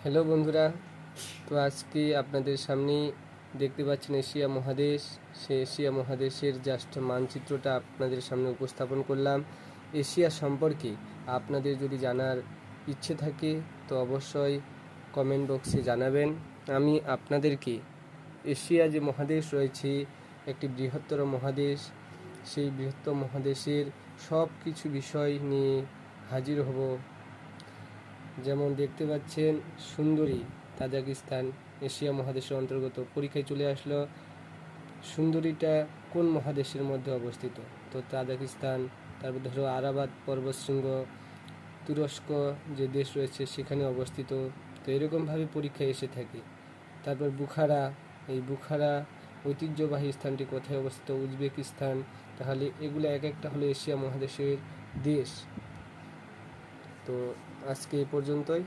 Hello বন্ধুরা, তো আজকে আপনাদের সামনে দেখতে পাচ্ছেন এশিয়া মহাদেশ। সেই এশিয়া মহাদেশের জাস্ট মানচিত্রটা আপনাদের সামনে উপস্থাপন করলাম। এশিয়া সম্পর্কে আপনাদের যদি জানার ইচ্ছে থাকে তো অবশ্যই কমেন্ট বক্সে জানাবেন। আমি আপনাদেরকে এশিয়া যে মহাদেশ রয়েছে, একটি বৃহত্তর মহাদেশ, সেই বৃহত্তর মহাদেশের সব কিছু বিষয় নিয়ে হাজির হব। যেমন দেখতে পাচ্ছেন সুন্দরী, তাজিকিস্তান এশিয়া মহাদেশের অন্তর্গত। পরীক্ষায় চলে আসলো সুন্দরীটা কোন মহাদেশের মধ্যে অবস্থিত, তো তাজিকিস্তান। তারপর ধরো আরাবাদ পর্বতশৃঙ্গ, তুরস্ক যে দেশ রয়েছে সেখানে অবস্থিত। তো এরকমভাবে পরীক্ষায় এসে থাকে। তারপর বুখারা, এই বুখারা ঐতিহ্যবাহী স্থানটি কোথায় অবস্থিত? উজবেকিস্তান। তাহলে এগুলো এক একটা হলো এশিয়া মহাদেশের দেশ। তো আজকে এই পর্যন্তই।